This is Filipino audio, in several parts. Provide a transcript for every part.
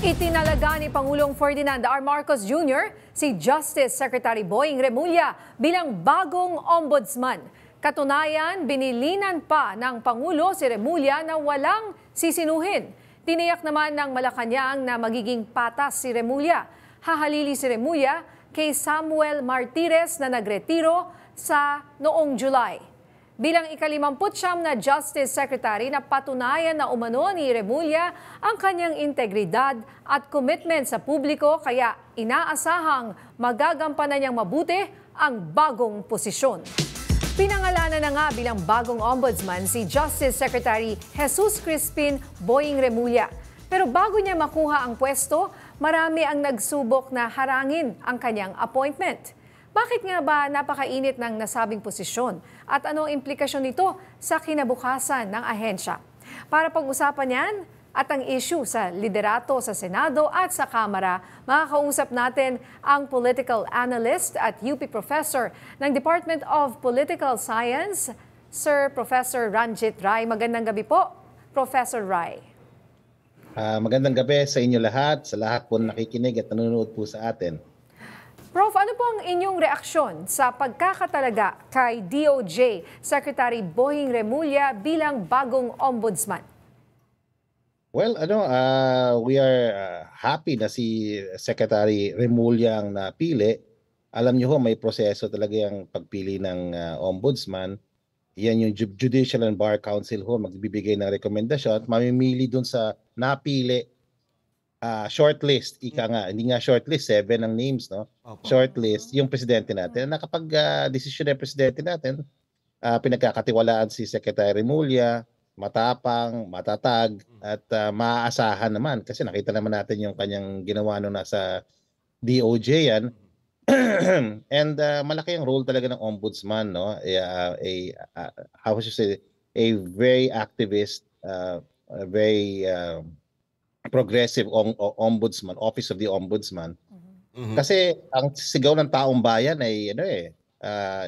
Itinalaga ni Pangulong Ferdinand R. Marcos Jr. si Justice Secretary Boying Remulla bilang bagong ombudsman. Katunayan, binilinan pa ng Pangulo si Remulla na walang sisinuhin. Tiniyak naman ng Malacanang na magiging patas si Remulla. Hahalili si Remulla kay Samuel Martires na nagretiro sa noong July. Bilang ika-59 na Justice Secretary, napatunayan na umano ni Remulla ang kanyang integridad at commitment sa publiko, kaya inaasahang magagampanan niyang mabuti ang bagong posisyon. Pinangalanan na nga bilang bagong ombudsman si Justice Secretary Jesus Crispin Boying Remulla. Pero bago niya makuha ang pwesto, marami ang nagsubok na harangin ang kanyang appointment. Bakit nga ba napakainit ng nasabing posisyon at ano ang implikasyon nito sa kinabukasan ng ahensya? Para pag-usapan yan at ang issue sa liderato sa Senado at sa Kamara, makakausap natin ang political analyst at UP professor ng Department of Political Science, Sir Professor Ranjit Rai. Magandang gabi po, Professor Rai. Magandang gabi sa inyo lahat, sa lahat po nakikinig at nanonood po sa atin. Prof, ano po ang inyong reaksyon sa pagkakatalaga kay DOJ Secretary Boying Remulla bilang bagong ombudsman? Well, we are happy na si Secretary Remulla ang napili. Alam niyo ho, may proseso talaga yung pagpili ng ombudsman. Yan yung Judicial and Bar Council ho, magbibigay ng rekomendasyon at mamimili dun sa napili. Shortlist, ika nga, hindi nga shortlist, 7 ang names, no? Shortlist, yung presidente natin. Nakapag desisyon ng presidente natin, pinagkakatiwalaan si Secretary Remulla, matapang, matatag, at maaasahan naman. Kasi nakita naman natin yung kanyang ginawa nung nasa DOJ yan. And malaki ang role talaga ng ombudsman, no? How should I say, a very activist, a very progressive ombudsman, Office of the Ombudsman. Mm-hmm. Kasi ang sigaw ng taong bayan ay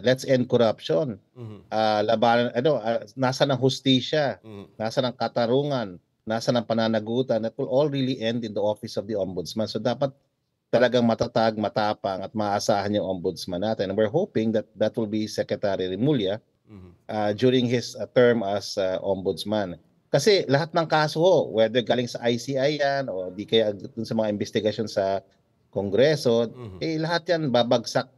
let's end corruption. Mm-hmm. Labanan nasa ng hustisya, nasa ng katarungan, nasa ng pananagutan. That will all really end in the Office of the Ombudsman. So dapat talagang matatag, matapang at maasahan yung ombudsman natin. And we're hoping that will be Secretary Remulla during his term as ombudsman. Kasi lahat ng kaso ho, whether galing sa ICI yan o di kaya dun sa mga investigasyon sa Kongreso, lahat yan babagsak,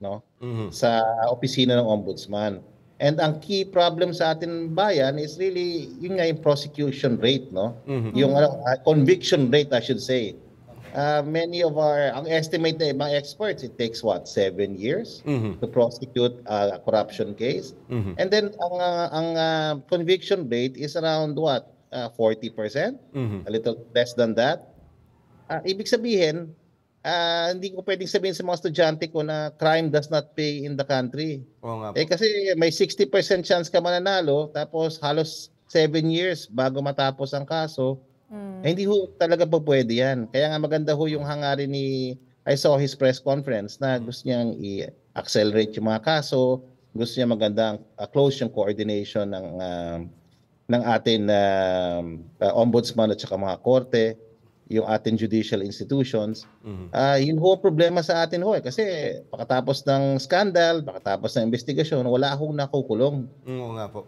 no? Sa opisina ng ombudsman. And ang key problem sa atin bayan is really yung prosecution rate, no? Yung conviction rate, I should say. Many of ang estimate na ibang experts, it takes 7 years to prosecute a corruption case. And then ang conviction rate is around 40%? A little less than that. Ibig sabihin, hindi ko pwedeng sabihin sa mga estudyante ko na crime does not pay in the country. Kasi may 60% chance ka mananalo, tapos halos 7 years bago matapos ang kaso. Hindi ho talaga po pwede yan. Kaya nga maganda ho yung hangarin I saw his press conference na gusto niyang i-accelerate yung mga kaso, gusto niya magandang close yung coordination ng atin ombudsman at saka mga korte, yung ating judicial institutions. Yun ho problema sa atin ho kasi pagkatapos ng scandal, pagkatapos ng investigasyon, wala hong nakukulong. Oo nga po.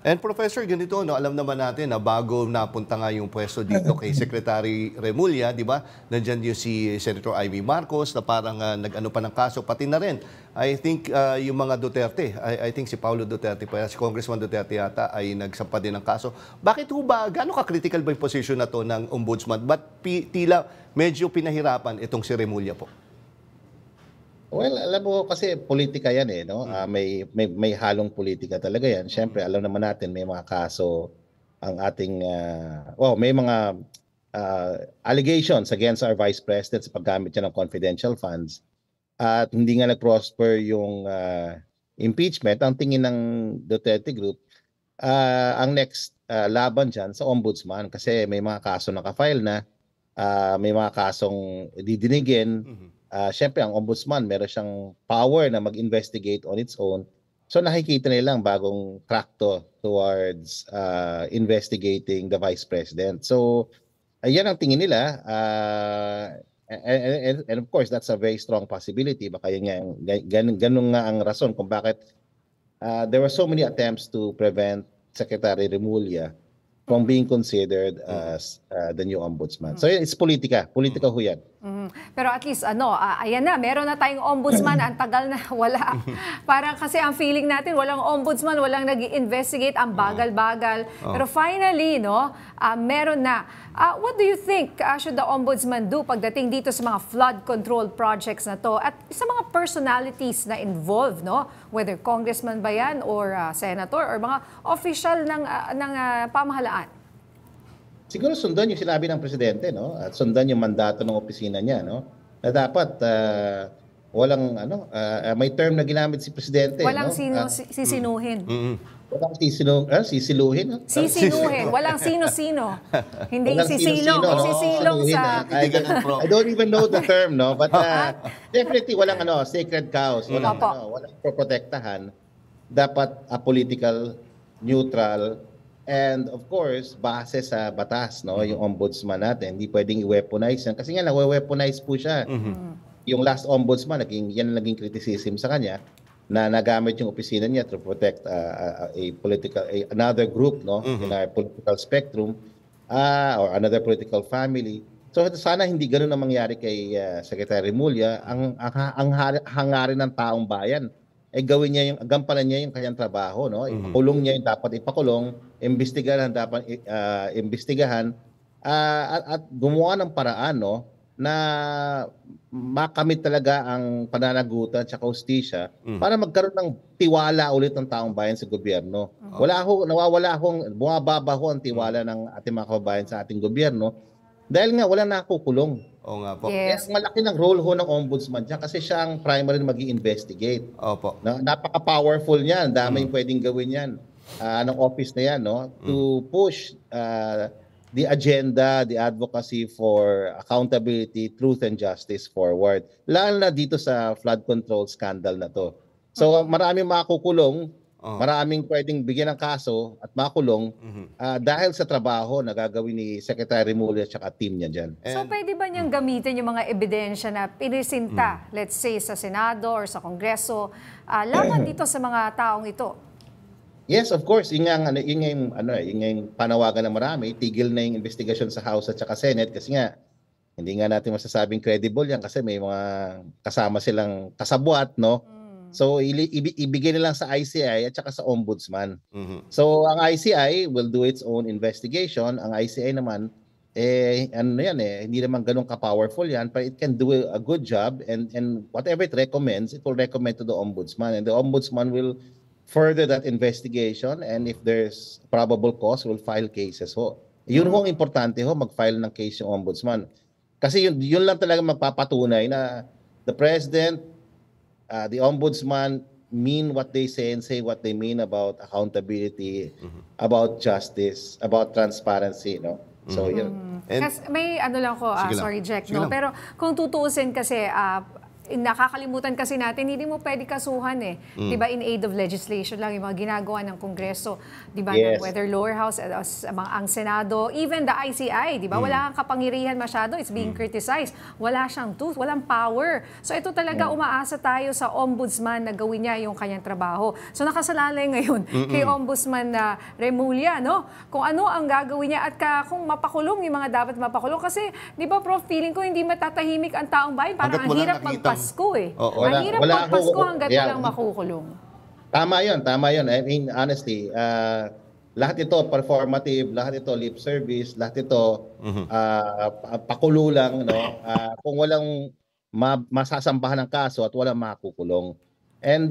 And Professor, ganito, no, alam naman natin na bago napunta nga yung pwesto dito kay Secretary Remulla, di ba? Nandiyan yung si Senator Amy Marcos na parang nag-ano pa ng kaso, pati na rin. I think yung mga Duterte, I think si Paulo Duterte pa, si Congressman Duterte yata ay nagsampa din ng kaso. Bakit ho ba, gaano ka-critical ba yung position na to ng ombudsman? Ba't tila medyo pinahirapan itong si Remulla po? Well, alam mo kasi politika yan no? May halong politika talaga yan. Siyempre, alam naman natin may mga kaso ang ating may mga allegations against our Vice President sa paggamit niya ng confidential funds. At hindi nga nag-prosper yung impeachment. Ang tingin ng Duterte Group, ang next laban dyan sa ombudsman kasi may mga kaso nakafile na, may mga kasong didinigin. Siyempre, ang ombudsman, meron siyang power na mag-investigate on its own. So nakikita nilang bagong track to towards investigating the Vice President. So Yan ang tingin nila. And of course, that's a very strong possibility. Baka yun nga, ganun nga ang rason kung bakit there were so many attempts to prevent Secretary Remulla from being considered as the new ombudsman. So it's politika. Politika ho yan. Pero at least ayan na, meron na tayong ombudsman, ang tagal na wala. Parang kasi ang feeling natin, walang ombudsman, walang nag-investigate, ang bagal-bagal. Pero finally, meron na. What do you think should the ombudsman do pagdating dito sa mga flood control projects na to at sa mga personalities na involved, whether congressman ba yan or senator or mga official ng pamahalaan? Siguro sundan yung sinabi ng presidente, at sundan yung mandato ng opisina niya, na dapat walang may term na ginamit si presidente, walang sisinuhin. Walang sisiluhin. Sisinuhin, walang sino-sino. Hindi Walang sisilong, sino-sino, isisilong Sinuhin, sa... I don't even know the term, but definitely walang sacred cows, walang poprotektahan. Dapat apolitical, neutral, and of course, base sa batas, yung ombudsman natin, hindi pwedeng i-weaponize yan. Kasi nga, na-weaponize po siya. Yung last ombudsman, yan ang naging criticism sa kanya, na nagamit yung opisina niya to protect another group, in our political spectrum, or another political family. So sana hindi ganoon ang mangyari kay Secretary Remulla. Ang hangarin ng taong bayan gawin niya gampanan niya yung kanyang trabaho, ipakulong niya yung dapat ipakulong, imbestigahan dapat imbestigahan, at gumawa ng paraan, na makamit talaga ang pananagutan at hustisya para magkaroon ng tiwala ulit ng taong bayan sa gobyerno. Bumababa ho ang tiwala ng ating mga kababayan sa ating gobyerno dahil nga wala nakukulong. Oo nga po. Yes. Malaki ng role ho ng ombudsman dyan kasi siya ang primary na mag-i-investigate. Opo. Napaka-powerful niyan. Dami pwedeng gawin yan ng office na yan, to push the agenda, the advocacy for accountability, truth and justice forward. Lalo na dito sa flood control scandal na to. So maraming makukulong, maraming pwedeng bigyan ng kaso at makulong dahil sa trabaho na gagawin ni Secretary Remulla at saka team niya dyan. So pwede ba niyang gamitin yung mga ebidensya na pinisinta, let's say sa Senado or sa Kongreso, laban dito sa mga taong ito? Yes, of course. Yung panawagan ng marami, tigil na yung investigasyon sa House at saka Senate kasi nga hindi nga natin masasabing credible yan kasi may mga kasama silang kasabwat, So ibigay na lang sa ICI at saka sa Ombudsman. So ang ICI will do its own investigation. Ang ICI naman hindi naman ganun ka-powerful yan, but it can do a good job and whatever it recommends, it will recommend to the Ombudsman and the Ombudsman will further that investigation and if there's probable cause, will file cases ho. Yun ho ang importante ho, mag-file ng case yung Ombudsman. Kasi yun lang talaga magpapatunay na the President, the Ombudsman mean what they say and say what they mean about accountability, about justice, about transparency, So yun. Kasi may lang ko, sorry Jack, Sige lang. pero kung tutuusin kasi, nakakalimutan kasi natin, hindi mo pwede kasuhan Di ba, in aid of legislation lang, yung mga ginagawa ng Kongreso, di ba, Yes. whether lower house, ang Senado, even the ICI, di ba, wala kang kapangyarihan masyado, it's being criticized. Wala siyang tooth, walang power. So ito talaga, umaasa tayo sa Ombudsman na gawin niya yung kanyang trabaho. So nakasalalay ngayon kay Ombudsman na Remulla, kung ano ang gagawin niya at kung mapakulong yung mga dapat mapakulong. Kasi, di ba, Prof, feeling ko hindi matatahimik ang taong bayan, parang ang hirap magpasko ang hirap magpasko hanggat walang makukulong. Tama yun. I mean, honestly, lahat ito performative, lahat ito lip service, lahat ito pakulo lang, kung walang masasambahan ng kaso at walang makukulong. And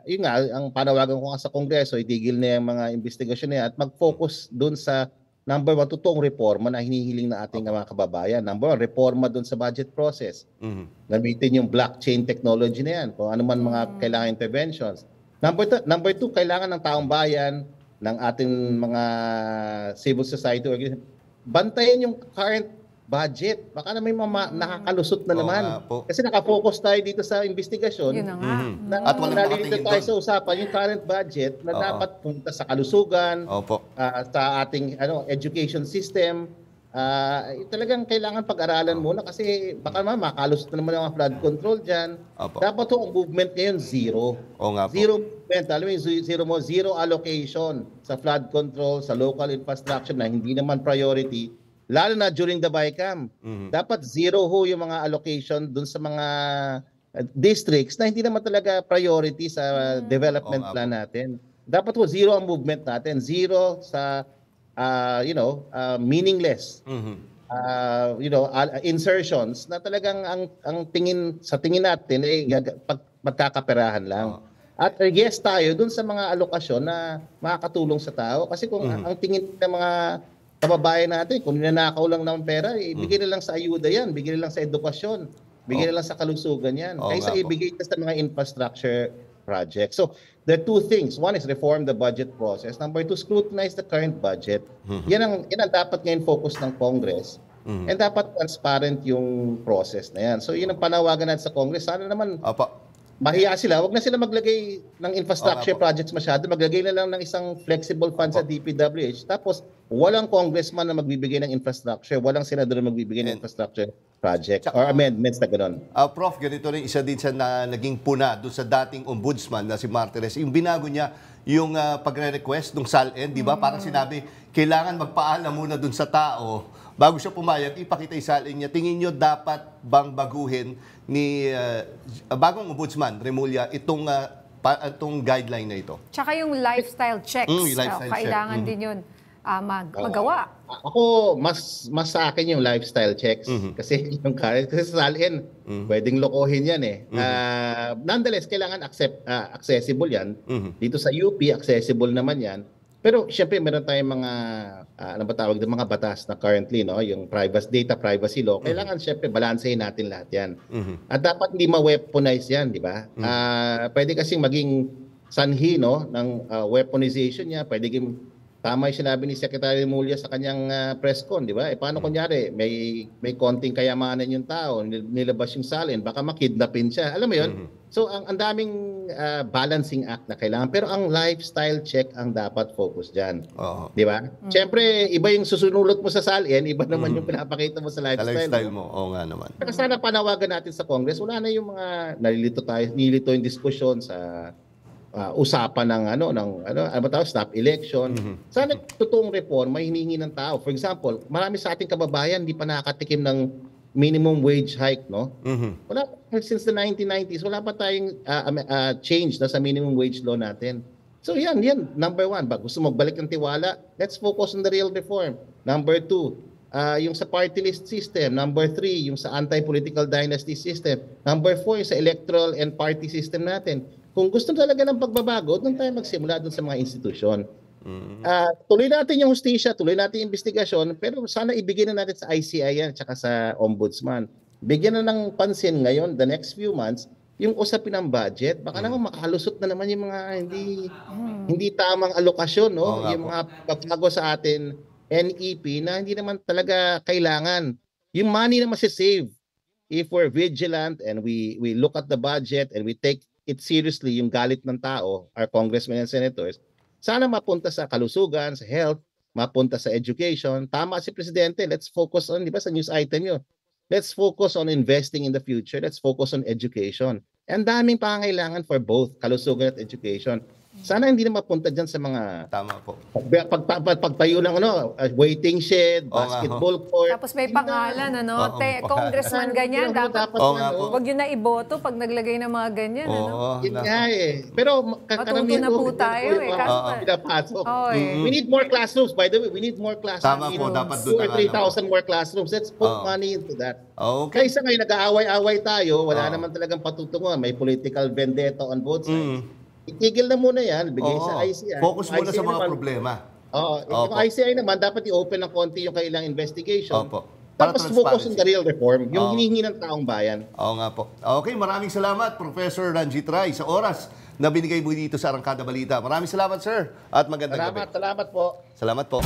yun nga, ang panawagan ko nga sa Kongreso, itigil na yung mga investigasyon niya at mag-focus dun sa number one, totoong reforma na hinihiling na ating mga kababayan. Number one, reforma dun sa budget process. Gamitin yung blockchain technology na yan, kung ano man mga kailangan interventions. Number two, kailangan ng taong bayan, ng ating mga civil society organization, bantayan yung current budget. Baka na may nakakalusot na naman. Kasi nakafocus tayo dito sa investigasyon. Yun na nga. At walang Nalilito tayo sa usapan yung current budget na dapat punta sa kalusugan, sa ating education system, talagang kailangan pag-aralan muna kasi baka naman makalusot na naman ang mga flood control dyan. Opo. Dapat ho, ang movement ngayon, zero. Oo nga po. Zero movement. Alam mo yung zero mo, zero allocation sa flood control, sa local infrastructure na hindi naman priority, lalo na during the BICAM. Dapat zero ho yung mga allocation dun sa mga districts na hindi naman talaga priority sa development Oo nga plan natin. Dapat ho, zero ang movement natin. Zero sa meaningless insertions na talagang ang tingin sa tingin natin magkakaperahan lang. At yes tayo dun sa mga alokasyon na makakatulong sa tao kasi kung ang tingin ng mga kababayan natin kung ninanakaw lang ng pera, ibigay na lang sa ayuda yan, bigay na lang sa edukasyon, bigay na lang sa kalusugan yan. Kaysa ibigay na sa mga infrastructure projects. So, there are two things. One is reform the budget process. Number two, scrutinize the current budget. Yan ang dapat ngayon focus ng Congress. And dapat transparent yung process na yan. So, yun ang panawagan natin sa Congress. Sana naman mahiya sila. Huwag na sila maglagay ng infrastructure projects masyado. Maglagay na lang ng isang flexible fund sa DPWH. Tapos, walang congressman na magbibigay ng infrastructure. Walang senador na magbibigay ng infrastructure project or amendments na gano'n. Prof, ganito rin, isa din sa naging puna doon sa dating ombudsman na si Martires, yung binago niya yung pagre-request ng SALN, di ba? Parang sinabi, kailangan magpaalam muna doon sa tao bago siya pumayag, ipakita yung SALN niya. Tingin niyo dapat bang baguhin ni bagong ombudsman, Remulla, itong guideline na ito? Tsaka yung lifestyle checks. Kailangan din yun magawa. Ako, mas sa akin yung lifestyle checks. Kasi yung kasi sa SALN, pwedeng lokohin yan eh. Nonetheless, kailangan accessible yan. Dito sa UP, accessible naman yan. Pero syempre, meron tayong mga, ano ba tawag doon, mga batas na currently, no? Yung data privacy law. Kailangan syempre, balansehin natin lahat yan. At dapat hindi ma-weaponize yan, di ba? Pwede kasing maging sanhi, no, ng weaponization niya. Pwede tama yung sinabi ni Secretary Remulla sa kanyang press con, di ba? Paano kunyari, may konting kayamanan yung tao, nilabas yung SALN, baka makidnapin siya. Alam mo yun? So, ang daming balancing act na kailangan. Pero ang lifestyle check ang dapat focus dyan. Di ba? Siyempre, iba yung susunulot mo sa SALN, iba naman yung pinapakita mo sa lifestyle mo. Oo nga naman. Pero sana panawagan natin sa Congress, wala na yung mga nililito yung diskusyon sa usapan ng snap election. Sana totoong reforma hinihingi ng tao. For example, marami sa ating kababayan hindi pa nakakatikim ng minimum wage hike, no? Wala since the 1990s, wala pa tayong change na sa minimum wage law natin. So yan number one. Gusto mo magbalik ng tiwala? Let's focus on the real reform. Number two, yung sa party list system. Number three, yung sa anti-political dynasty system. Number four, yung sa electoral and party system natin. Kung gusto talaga ng pagbabago, doon tayo magsimula doon sa mga institusyon. Tuloy natin yung hustisya, tuloy natin yung investigasyon, pero sana ibigay na natin sa ICI yan, tsaka sa Ombudsman. Bigyan na ng pansin ngayon, the next few months, yung usapin ng budget. Baka naman makalusot na naman yung mga hindi tamang alokasyon, no? Yung mga pagbago sa atin, NEP, na hindi naman talaga kailangan. Yung money na masisave, if we're vigilant and we look at the budget and we take it seriously, yung galit ng tao, our congressmen and senators, sana mapunta sa kalusugan, sa health, mapunta sa education. Tama si Presidente, let's focus on, di ba sa news item yun, let's focus on investing in the future, let's focus on education. And daming pangangailangan for both kalusugan at education. Sana hindi na mapunta dyan sa mga Tama po. Pagtayo ng waiting shed, basketball court. Tapos may pangalan, congressman ganyan. Dapat wag yun na iboto pag naglagay ng mga ganyan. Yun nga eh. Pero matuto na po tayo eh. Pinapasok. We need more classrooms, by the way. We need more classrooms. Tama po, dapat doon 2,000 or 3,000 more classrooms. Let's put money into that. Okay. Kaysa ngayon, nag-aaway-away tayo, wala naman talagang patutunguhan. May political vendetta on both sides. Itigil na muna yan, bigay sa ICI. Focus muna sa mga problema. Yung ICI naman, dapat i-open ng konti yung kailang investigation. Para tapos focus on the real reform, yung hinihingi ng taong bayan. Oo nga po. Okay, maraming salamat, Professor Ranjit Ray, sa oras na binigay mo dito sa Arangkada Balita. Maraming salamat, sir. At magandang gabi. Salamat po. Salamat po.